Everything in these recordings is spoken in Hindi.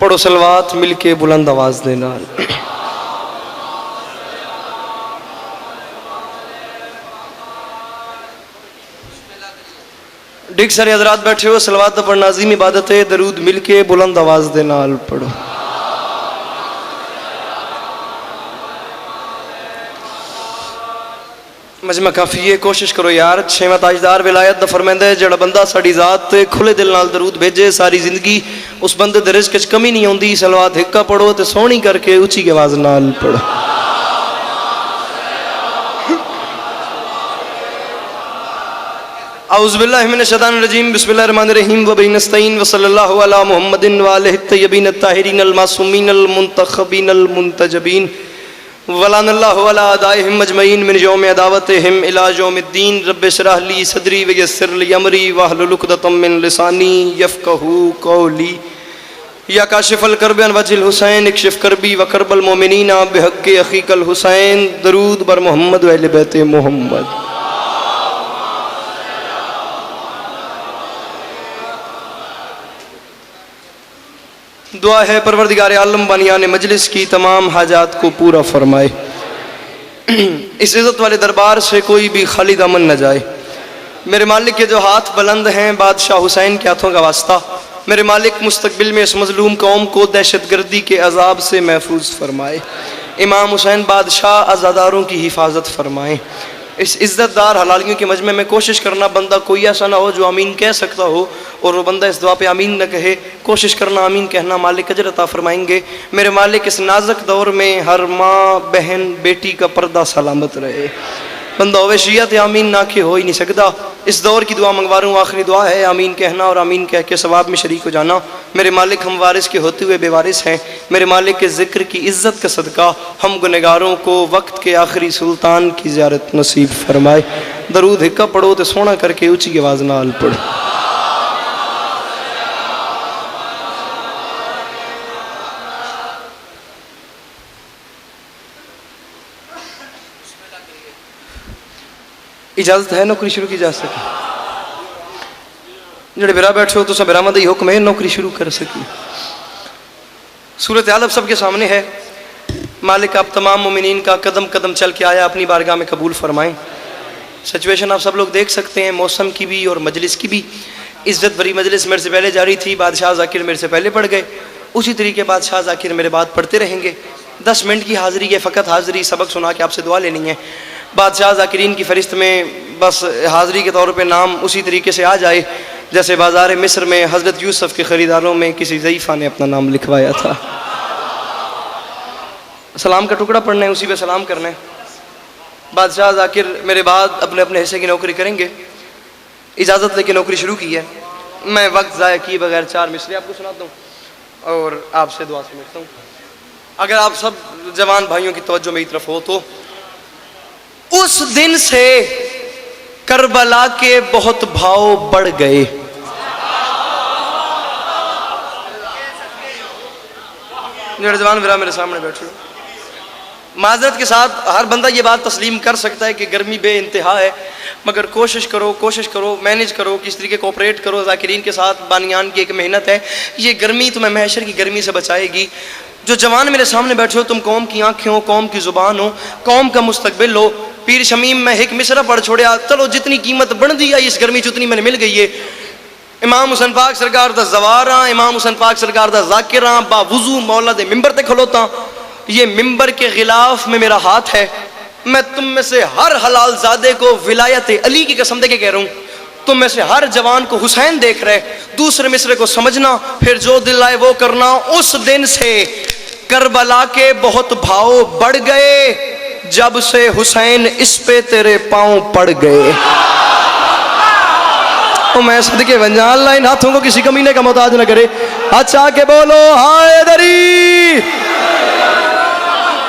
पढ़ो सलवात मिल के बुलंद आवाज दे नाल। डिग सारे हजरात बैठे हो, सलवात पढ़ना अजीम इबादत है। दरूद मिल के बुलंद आवाज दे नाल पढ़ो। मजमा काफ़ी है, कोशिश करो यार। छेवां ताजदार विलायत दा फरमांदा है जड़ा बंदा साड़ी जात ते खुले दिल नाल दरूद भेजे सारी जिंदगी उस बंदे दे रिज़्क च कमी नहीं आउंदी। सलवात हिक्का पढ़ो ते सोहनी करके उच्ची आवाज नाल पढ़ो। औज़ु बिल्लाहि मिनश शैतानिर रजीम बिस्मिल्लाहिर रहमानिर रहीम व बिही नस्तईन व सल्लल्लाहु अला मुहम्मदिन व आलिहि तय्यबीन अत्ताहिरीन मासूमीन मुंतखबीन मुंतजबीन वलानल्लाहु अला अदाइहिम अजमईन मिन यौम अदावतिहिम इला यौमिद्दीन। रब्बि इश्रह ली सदरी व यस्सिर ली अमरी वहलुल उक़दतम मिन लिसानी यफ़क़हू क़ौली। या काशिफ़ल कर्ब अन वजिल हुसैन इक्शिफ़ करबी व कर्बल मोमिनीना बिहक़्क़ि अख़ीकल हुसैन। दरूद बर मोहम्मद व अहले बैते मोहम्मद। दुआ है परवरदिगार आलम बानियान मजलिस की तमाम हाजात को पूरा फरमाए। इस इज़्ज़त वाले दरबार से कोई भी खाली दामन न जाए। मेरे मालिक के जो हाथ बुलंद हैं बादशाह हुसैन के हाथों का वास्ता, मेरे मालिक मुस्तकबिल में इस मजलूम कौम को दहशतगर्दी के अजाब से महफूज फरमाए। इमाम हुसैन बादशाह अज़ादारों की हिफाजत फरमाएँ। इस इज़्ज़तदार हलालियों के मजमे में कोशिश करना बंदा कोई ऐसा ना हो जो आमीन कह सकता हो और वो बंदा इस दुआ पे आमीन न कहे। कोशिश करना आमीन कहना, मालिक अजर अता फरमाएंगे। मेरे मालिक इस नाजुक दौर में हर माँ बहन बेटी का पर्दा सलामत रहे। बंदा होवे शिया ते आमीन ना के हो ही नहीं सकता। इस दौर की दुआ मंगवा रहा हूँ, आखिरी दुआ है आमीन कहना और आमीन कह के सवाब में शरीक हो जाना। मेरे मालिक हम वारिस के होते हुए बेवारिस हैं। मेरे मालिक के ज़िक्र की इज़्ज़त का सदका हम गुनहगारों को वक्त के आखिरी सुल्तान की ज़ियारत नसीब फरमाए। दरूद हिक्का पढ़ो तो सोना करके ऊँची आवाज़ नाल पढ़ो। इजाजत है नौकरी शुरू की जा सके। जड़े बिरा बैठे हो तो सब बिरामद ही हुक्म है नौकरी शुरू कर सकी। सूरत हाल अब सबके सामने है। मालिक आप तमाम मोमिनीन का कदम कदम चल के आया अपनी बारगाह में कबूल फरमाएं। सिचुएशन आप सब लोग देख सकते हैं, मौसम की भी और मजलिस की भी। इज़्ज़त भरी मजलिस मेरे से पहले जारी थी, बादशाह ज़ाकिर मेरे से पहले पढ़ गए, उसी तरीके बादशाह ज़ाकिर मेरे बाद पढ़ते रहेंगे। 10 मिनट की हाज़िरी है, फ़कत हाज़िरी, सबक सुना के आपसे दुआ लेनी है। बादशाह ज़ाकिरीन की फ़रिश्त में बस हाज़िरी के तौर पे नाम उसी तरीके से आ जाए जैसे बाज़ार मिस्र में हज़रत यूसुफ़ के ख़रीदारों में किसी ज़ईफ़ा ने अपना नाम लिखवाया था। सलाम का टुकड़ा पढ़ना है, उसी पे सलाम करना है। बादशाह ज़ाकिर मेरे बाद अपने अपने हिस्से की नौकरी करेंगे। इजाज़त लेके नौकरी शुरू की है। मैं वक्त ज़ाया किए बगैर 4 मिसरे आपको सुनाता हूँ और आपसे दुआ समझता हूँ। अगर आप सब जवान भाइयों की तवज्जो मेरी तरफ हो तो उस दिन से करबला के बहुत भाव बढ़ गए। जवान विरा मेरे सामने बैठे हो, माजरत के साथ हर बंदा ये बात तस्लीम कर सकता है कि गर्मी बे इंतहा है, मगर कोशिश करो मैनेज करो, किस तरीके कोऑपरेट करो ज़ाकिरीन के साथ। बानियान की एक मेहनत है, ये गर्मी तुम्हें महशर की गर्मी से बचाएगी। जो जवान मेरे सामने बैठे हो तुम कौम की आंखें हो, कौम की ज़ुबान हो, कौम का मुस्तकबिल हो। पीर शमीम में एक मिसरा पढ़ छोड़िया, चलो जितनी कीमत बढ़ दी है इस गर्मी उतनी मैंने मिल गई है। इमाम हुसैन पाक सरकार दा जवारा, इमाम हुसैन पाक सरकार दा ज़ाकिरा, बावुज़ू मौला दे मिंबर ते खलोता। ये मिंबर के गिलाफ में मेरा हाथ है। मैं तुम में से हर हलाल ज़ादे को विलायत अली की कसम दे के कह रहा हूँ, तुम में से हर जवान को हुसैन देख रहे। दूसरे मिसरे को समझना, फिर जो दिल आए वो करना। उस दिन से करबला के बहुत भाव बढ़ गए जब से हुसैन इस पे तेरे पांव पड़ गए। तो मैं सदके वंजा, अल्लाह इन हाथों को किसी कमीने का मोहताज न करे। अच्छा के बोलो हैदरी।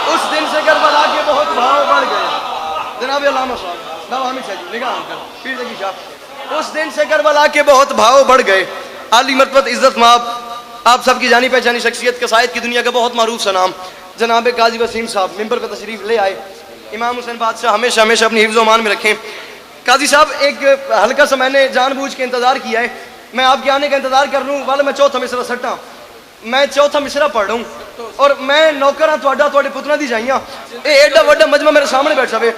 उस दिन से करबला के बहुत भाव बढ़ गए। जनाब अल्लामा साहब नाम हामिद साहब निगाह कर पीर जगी शाह। उस दिन से करबला के बहुत भाव बढ़ गए। आली मरतबत इज्जत माब आप सबकी जानी पहचानी शख्सियत के साहिद की दुनिया का बहुत मारूफ सा नाम जनाब काजी वसीम साहब मिंबर पर तशरीफ ले आए। इमाम हुसैन बादशाह हमेशा हमेशा अपनी हिफ्ज़ मान में रखें। काजी साहब एक हल्का सा मैंने जानबूझ के इंतज़ार किया है, मैं आपके आने का इंतज़ार कर रहा हूँ वाले मैं चौथा मिसरा सट्टा मैं चौथा मिसरा पढ़ रहा हूँ और मैं नौकर हाँ थोड़े पुत्रा दी जाइया ये एडा वड्डा मजमा मेरे सामने बैठा वे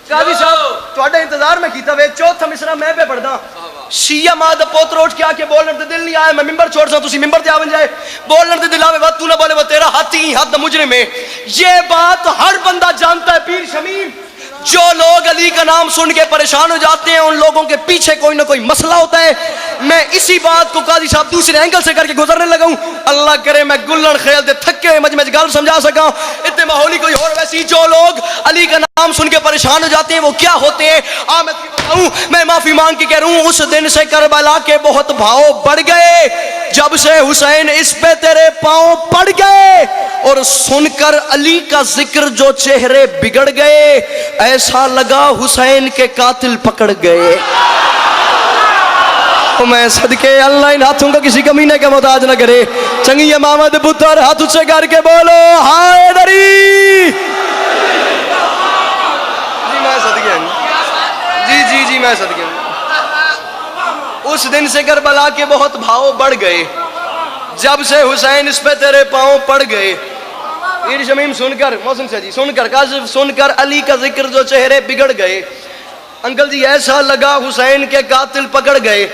काजी साहब थोड़ा इंतजार मैं कीता वे चौथा मिसरा मैं पे पढ़दा शिया मां दा पोत्र उठ के आके बोलने ते दिल नहीं आया मैं मिंबर छोड़ सा तुसी मिंबर ते आवन जाए बोलने ते दिल आवे बात तू ना बोले वो तेरा हाथी हद मुजरिम है। ये बात हर बंदा जानता है पीर शमीम। जो लोग अली का नाम सुन के परेशान हो जाते हैं उन लोगों के पीछे कोई ना कोई मसला होता है। मैं इसी बात को काजी साहब दूसरे एंगल से करके गुजरने लगा हूं। अल्लाह करे मैं गुल्लन खेल दे थके हुए मजमे गल समझा सका इतने माहौली कोई और वैसी। जो लोग अली का नाम सुन के परेशान हो जाते हैं वो क्या होते हैं मैं माफी मांग के कह रहा हूं। उस दिन से करबला के बहुत भाव बढ़ गए जब से हुसैन इस पे तेरे पांव पड़ गए और सुनकर अली का जिक्र जो चेहरे बिगड़ गए ऐसा लगा हुसैन के कातिल पकड़ गए। तो मैं सदके अल्लाह इन हाथों का किसी कमीने का मोहताज न करे। चंगी मामद पुत्र हाथ उच्चे करके बोलो हाय दरी। जी मैं सदके जी मैं सदके। उस दिन से करबला के बहुत भाव बढ़ गए जब से हुसैन इस पे तेरे पांव पड़ गए। पीर शमीम सुनकर मौसम से जी सुनकर काशिफ सुनकर अली का जिक्र जो चेहरे बिगड़ गए। अंकल जी ऐसा लगा हुसैन के कातिल पकड़ गए।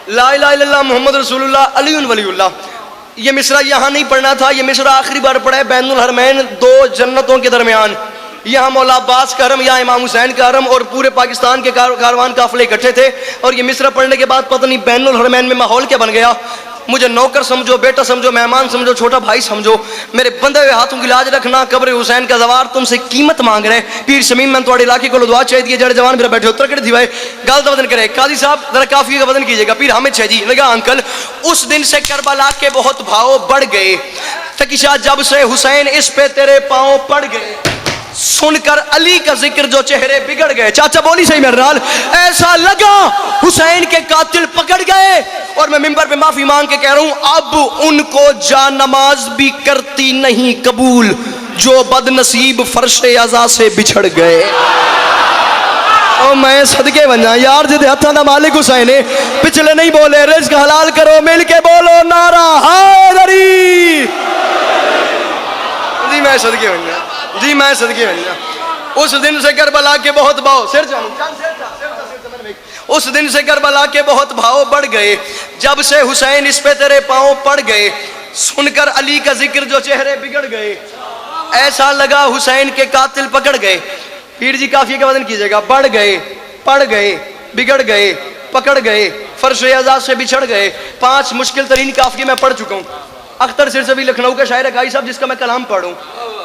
ला इलाहा इल्लल्लाह मोहम्मद रसूलुल्लाह अली वलीउल्लाह। ये मिसरा यहाँ नहीं पढ़ना था, ये मिसरा आखिरी बार पढ़ा है बैनुल हरमैन दो जन्नतों के दरमियान। यहाँ मौला अब्बास का हरम, यहाँ इमाम हुसैन का हरम और पूरे पाकिस्तान के कारवान काफिले इकट्ठे थे। और ये मिसरा पढ़ने के बाद पता नहीं बैनुल हरमैन में माहौल क्या बन गया। मुझे नौकर समझो, बेटा समझो, मेहमान समझो, छोटा भाई समझो, मेरे बंधे हुए हाथों की लाज रखना। कब्र हुसैन का जवार तुमसे कीमत मांग रहे। पीर शमीम मैं थोड़े इलाके को दुआ चाहिए जड़े जवान मेरा बैठे उतर थी भाई गल का वजन करे। काजी साहब जरा काफी का वजन कीजिएगा। पीर हामिद शाह जी लगा अंकल उस दिन से करबला के बहुत भाव बढ़ गए तकिशा जब से हुसैन इस पे तेरे पांव पड़ गए। सुनकर अली का जिक्र जो चेहरे बिगड़ गए। चाचा बोली सही मेरे नाल ऐसा लगा हुसैन के कातिल पकड़ गए। और मैं मिंबर पे माफी मांग के कह रहा हूं अब उनको जा नमाज भी करती नहीं कबूल जो बदनसीब फर्शे अज़ा से बिछड़ गए। और मैं सदके बना यार जिदे हथा दा मालिक हुसैन है पिछले नहीं बोले रिज़्क हलाल करो मिल के बोलो नारा हैदरी। जी मैं सदके बना जी मैं सदके बना। उस दिन से करबला के बहुत भाव उस दिन से करबला के बहुत भाव बढ़ गए जब से हुसैन इस पे तेरे पांव पड़ गए। सुनकर अली का जिक्र जो चेहरे बिगड़ गए ऐसा लगा हुसैन के कातिल पकड़ गए। पीर जी काफी का वजन कीजिएगा। बढ़ गए, पड़ गए, बिगड़ गए, पकड़ गए, फर्श अज़ा से बिछड़ गए। 5 मुश्किल तरीन काफी मैं पढ़ चुका हूँ। अख्तर सिरसवी लखनऊ का शायर काई साहब जिसका मैं कलाम पढ़ूं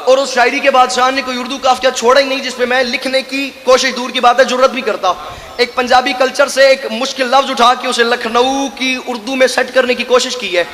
और उस शायरी के बादशाह ने कोई उर्दू काफिया छोड़ा ही नहीं जिसपे मैं लिखने की कोशिश दूर की बात है जुर्रत भी करता। एक पंजाबी कल्चर से एक मुश्किल लफ्ज उठा के उसे लखनऊ की उर्दू में सेट करने की कोशिश की है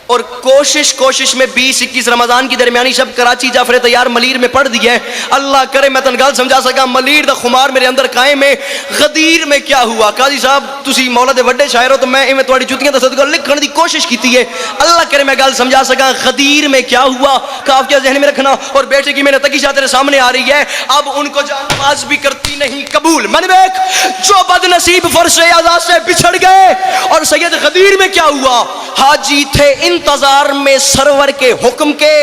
और कोशिश में 20-21 रमजान की दरमियानी शब कराची जाफर तैयार मलीर में पढ़ दिया है। अल्लाह करे मैं तन गल समझा सका मलीर दा खुमार मेरे अंदर कायम है। गदीर में क्या हुआ काजी साहब तुसी मौला दे वड्डे शायर हो तो मैं इवें तुहाडी जुतियां दा सदका लिखण दी कोशिश की है। अल्लाह करे मैं गल समझा सका गदीर में क्या हुआ काफिया ज़हन में रखना। और बेटे की मैंने तकीशा तेरे सामने आ रही है अब उनको नमाज भी करती नहीं कबूल। मन बेक जो बदनसीब फर्शे अज़ा से बिछड़ गए। और सैयद गदीर में क्या हुआ हाजी थे इंतजार में सरवर के हुक्म के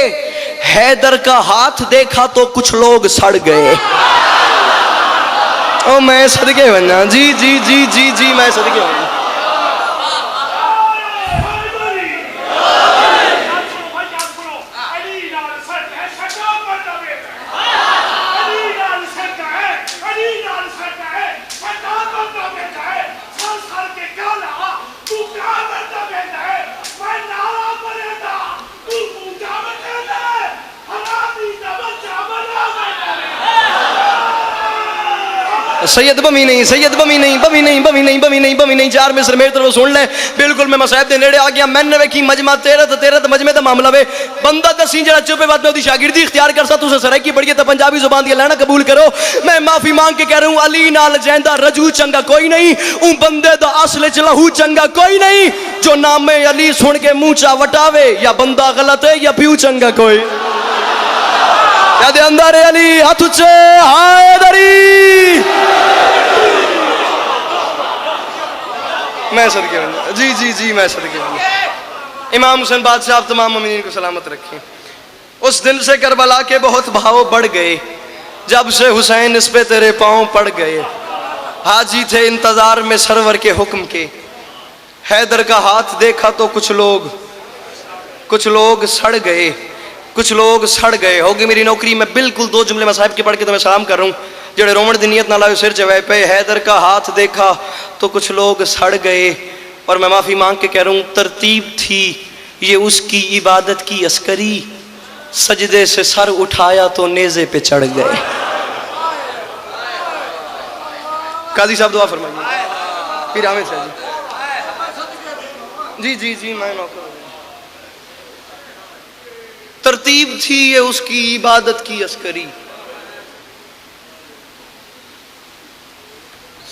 हैदर का हाथ देखा तो कुछ लोग सड़ गए। ओ मैं सदके बना जी जी जी जी जी मैं सदके बना। सैयद बमी नहीं, सैयद बमी नहीं, बमी नहीं, बमी नहीं, बमी नहीं, बमी नहीं। 4 मिसर मेरी तरफ सुन ले बिल्कुल मैं मसाहब दे नेड़े आ गया। मैंने वेखी मजमा तेरे मजमे दा मामला वे बंदा दसी जरा चुपे बाद में ओदी शागिर्दी इख्तियार कर सा तुसे सराइकी पढ़िए तो पंजाबी जुबान दी लेना कबूल करो। मैं माफी मांग के कह रहा हूं अली नाल जैंदा रजू चंगा कोई नहीं ऊ बंदे दा असल च लहू चंगा कोई नहीं जो नामे अली सुन के मुंह चा वटावे या बंदा गलत है या प्यू चंगा कोई या अंदर अली हाथ उच्चे हैदरी। मैं सदके जी जी जी मैं सदके इमाम हुसैन बादशाह आप तमाम मोमिनीन को सलामत रखें। उस दिन से करबला के बहुत भाव बढ़ गए, जब से हुसैन इस पे तेरे पांव पड़ गए। हाजी थे इंतजार में सरवर के हुक्म के, हैदर का हाथ देखा तो कुछ लोग सड़ गए, कुछ लोग सड़ गए। होगी मेरी नौकरी, मैं बिल्कुल 2 जुमले मसाहिब के पढ़ के तुम्हें सलाम कर रहा हूँ। जेड़े रोमन दी नीयत ना लाओ सिर चवाए पे, हैदर का हाथ देखा तो कुछ लोग सड़ गए। और मैं माफ़ी मांग के कह रहा हूँ, तरतीब थी ये उसकी इबादत की अस्करी, सजदे से सर उठाया तो नेज़े पे चढ़ गए। काजी साहब दुआ फरमाइए। फिर हामिद साहब जी जी जी मैं नौकर। तरतीब थी ये उसकी इबादत की अस्करी,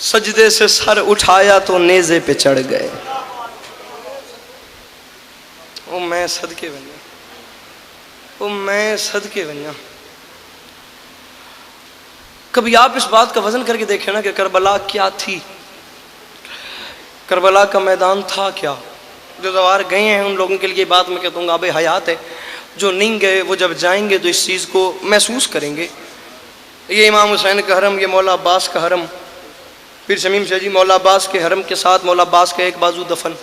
सजदे से सर उठाया तो नेज़े पे चढ़ गए। ओ मैं सदके बनिया, ओ मैं सदके बनिया। कभी आप इस बात का वजन करके देखें ना कि करबला क्या थी, करबला का मैदान था क्या। जो सवार गए हैं उन लोगों के लिए बात मैं कहता हूँ आबे हयात है, जो नहीं गए वो जब जाएंगे तो इस चीज़ को महसूस करेंगे। ये इमाम हुसैन का हरम, ये मौला अब्बास का हरम, फिर शमीम शाह जी मौला अब्बास के हरम के साथ मौला अब्बास का एक बाजू दफन,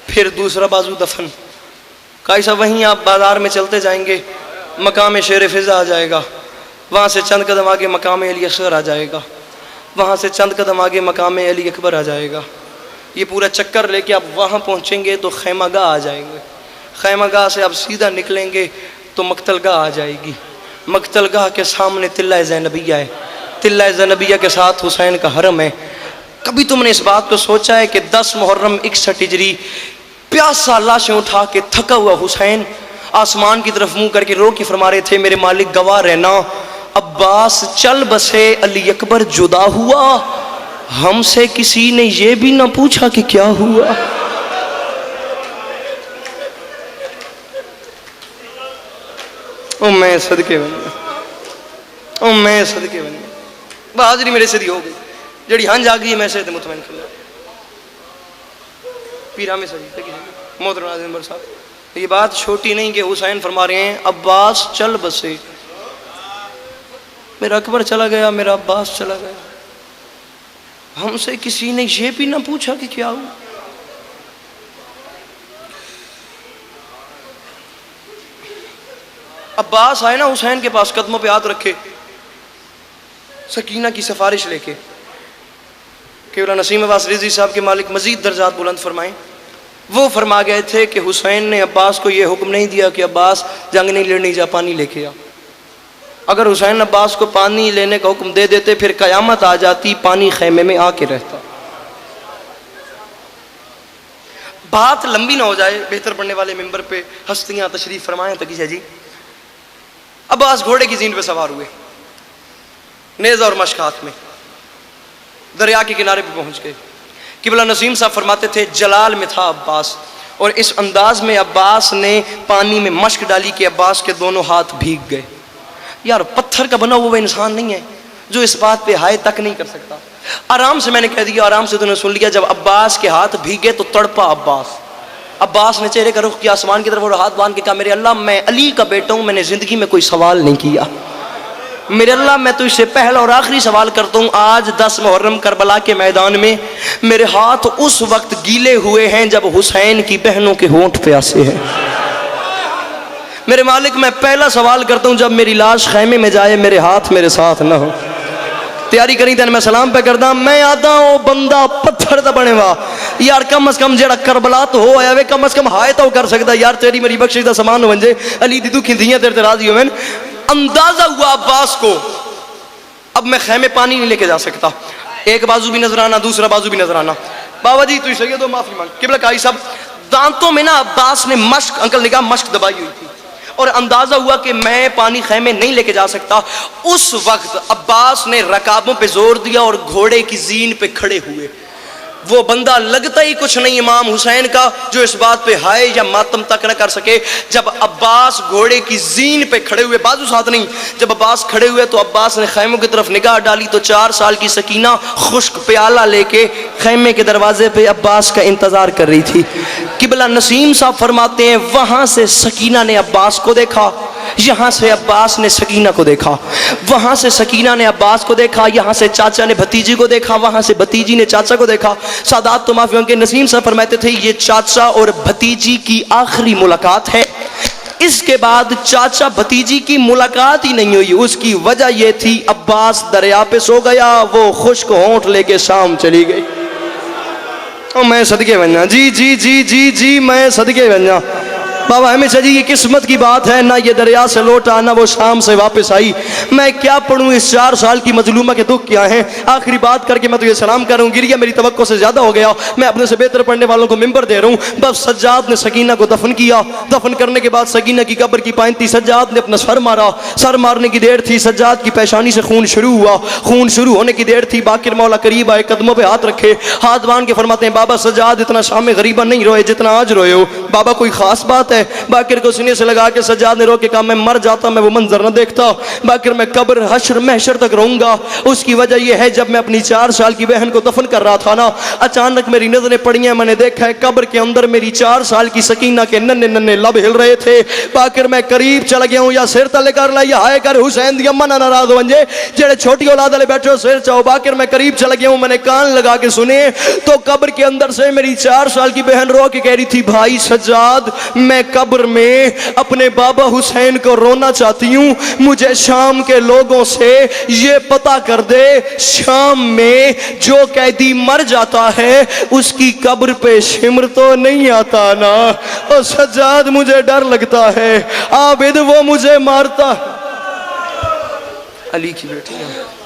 फिर दूसरा बाजू दफन। काई साहब वहीं आप बाज़ार में चलते जाएंगे, मकाम शेर फिज़ा आ जाएगा, वहाँ से चंद कदम आगे मकाम अली असगर आ जाएगा, वहाँ से चंद कदम आगे मकाम अली अकबर आ जाएगा। ये पूरा चक्कर लेके आप वहाँ पहुँचेंगे तो खैमागाह आ जाएंगे, खैमागाह से आप सीधा निकलेंगे तो मकतलगाह आ जाएगी, मकतलगाह के सामने तिल्ला ज़ैनबिया है, तिल्ला ज़ैनबिया के साथ हुसैन का हरम है। कभी तुमने इस बात को सोचा है कि 10 मुहर्रम 61 हिजरी प्यासा लाशें उठा के थका हुआ हुसैन आसमान की तरफ मुंह करके रो के फरमा रहे थे, मेरे मालिक गवाह रहना, अब्बास चल बसे, अली अकबर जुदा हुआ, हमसे किसी ने ये भी ना पूछा कि क्या हुआ। ओ मैं सदके बनिया, ओ मैं सदके बनिया। बहादुरी मेरे से दी हो गई, जड़ी हंज आ गई मैं से मुतमैन कर। पीर हामिद साहब मोहतरम नाज़िम साहब, ये बात छोटी नहीं कि हुसैन फरमा रहे हैं अब्बास चल बसे, मेरा अकबर चला गया, मेरा अब्बास चला गया, हमसे किसी ने ये भी ना पूछा कि क्या हुआ। अब्बास आए ना हुसैन के पास, कदमों पे हाथ रखे, सकीना की सिफारिश लेके, केवल नसीम अब्बास रिजी साहब के मालिक मजीद दर्जात बुलंद फरमाएं। वो फरमा गए थे कि हुसैन ने अब्बास को ये हुक्म नहीं दिया कि अब्बास जंग नहीं लड़नी, जा पानी लेके आ। अगर हुसैन अब्बास को पानी लेने का हुक्म दे देते फिर कयामत आ जाती, पानी खैमे में आके रहता। बात लंबी ना हो जाए, बेहतर पढ़ने वाले मिंबर पे हस्तियां तशरीफ फरमाएं। तकीजा जी अब्बास घोड़े की जीन पे सवार हुए, नेज़ा और मशक हाथ में, दरिया के किनारे पे पहुंच गए। किबला नसीम साहब फरमाते थे जलाल में था अब्बास, और इस अंदाज में अब्बास ने पानी में मश्क डाली कि अब्बास के दोनों हाथ भीग गए। यार पत्थर का बना हुआ इंसान नहीं है जो इस बात पे हाय तक नहीं कर सकता। आराम से मैंने कह दिया, आराम से तूने सुन लिया। जब अब्बास के हाथ भीगे तो तड़पा अब्बास। अब्बास ने चेहरे का रुख किया आसमान की तरफ और हाथ बांध के कहा, मेरे अल्लाह मैं अली का बेटा हूँ, मैंने जिंदगी में कोई सवाल नहीं किया, मेरे अल्लाह मैं तो इससे पहला और आखिरी सवाल करता हूँ। आज 10 मुहर्रम करबला के मैदान में मेरे हाथ उस वक्त गीले हुए हैं जब हुसैन की बहनों के होंठ प्यासे हैं। मेरे मालिक मैं पहला सवाल करता हूँ, जब मेरी लाश खैमे में जाए मेरे हाथ मेरे साथ ना हो। तैयारी करी तेन मैं सलाम पे करदा, मैं आदा ओ बंदा पत्थर दा बने वा यार, कम अज कम जेड़ा करबला तो हो आया वे, कम अज कम हाय तो कर सकता यार, तेरी मेरी बख्शिश दा समान हो जे, अली दी दुखी धियां तेरे ते राजी होवन। अंदाजा हुआ अब्बास को अब मैं खैमे पानी नहीं लेके जा सकता, एक बाजू भी नजर आना दूसरा बाजू भी नजर आना। बाबा जी तू सही तो माफी मांग। किबला काई साहब दांतों में ना अब्बास ने मश्क, अंकल ने कहा मश्क दबाई हुई थी, और अंदाजा हुआ कि मैं पानी खैमे नहीं लेके जा सकता। उस वक्त अब्बास ने रकाबों पे जोर दिया और घोड़े की जीन पे खड़े हुए। वो बंदा लगता ही कुछ नहीं इमाम हुसैन का जो इस बात पे हाय या मातम तक न कर सके। जब अब्बास घोड़े की जीन पे खड़े हुए, बाजू साथ नहीं, जब अब्बास खड़े हुए तो अब्बास ने खैमों की तरफ निगाह डाली तो 4 साल की सकीना खुश्क प्याला लेके खैमे के दरवाजे पे अब्बास का इंतजार कर रही थी। किबला नसीम साहब फरमाते हैं वहां से सकीना ने अब्बास को देखा, यहाँ से अब्बास ने सकीना को देखा, वहाँ से सकीना ने अब्बास को देखा, यहाँ से चाचा ने भतीजी को देखा, वहाँ से भतीजी ने चाचा को देखा। सादात तो माफी उनके नसीम साहब फरमाते थे ये चाचा और भतीजी की आखिरी मुलाकात है। इसके बाद चाचा भतीजी की मुलाकात ही नहीं हुई। उसकी वजह यह थी अब्बास दरिया पे सो गया, वो खुश्क होंठ लेके शाम चली गई। और मैं सदके बन जी जी जी जी जी मैं सदके बन बाबा हमेशा जी, ये किस्मत की बात है, ना ये दरिया से लौटा ना वो शाम से वापस आई। मैं क्या पढ़ूं इस 4 साल की मजलूमा के दुख क्या हैं। आखिरी बात करके मैं तो ये सलाम कर रहा हूँ, गिरिया मेरी तवक्को से ज़्यादा हो गया, मैं अपने से बेहतर पढ़ने वालों को मिंबर दे रहा हूँ। बस सज्जाद ने सकीना को दफन किया, दफन करने के बाद सकीना की कब्र की पाइन थी, सज्जाद ने अपना सर मारा, सर मारने की देर थी, सज्जाद की पेशानी से खून शुरू हुआ, खून शुरू होने की देर थी, बाकिर मौला करीब आए, कदमों पर हाथ रखे, हाथ बांध के फरमाते हैं बाबा सज्जाद इतना शाम गरीबा नहीं रोए जितना आज रोए हो, बाबा कोई खास बात है। बाकिर को सीने से लगा के सज्जाद ने रो के कहा मैं मर जाता, मैं वो मंजर न देखता, बाकिर मैं कब्र हश्र महशर तक रहूंगा। उसकी वजह यह है जब मैं अपनी 4 साल की बहन को दफन कर रहा था ना, अचानक मेरी नजरें पड़ी हैं, मैंने देखा है कब्र के अंदर मेरी 4 साल की सकीना के नन्हे नन्हे लब हिल रहे थे। बाकिर मैं करीब चल गया हूं, या सिर तले कर ला या हाय कर हुसैन दी अम्मा ना नाराज हो जे जेड़े छोटी औलाद वाले बैठे हो सिर चाहो। बाकिर मैं करीब चल गया हूं, मैंने कान लगा के सुने तो कब्र के अंदर से मेरी 4 साल की बहन रो के कह रही थी भाई सज्जाद मैं कब्र में अपने बाबा हुसैन को रोना चाहती हूँ, मुझे शाम के लोगों से ये पता कर दे शाम में जो कैदी मर जाता है उसकी कब्र पे शिमर तो नहीं आता ना। और सज्जाद मुझे डर लगता है, आबिद वो मुझे मारता। अली की बेटी है।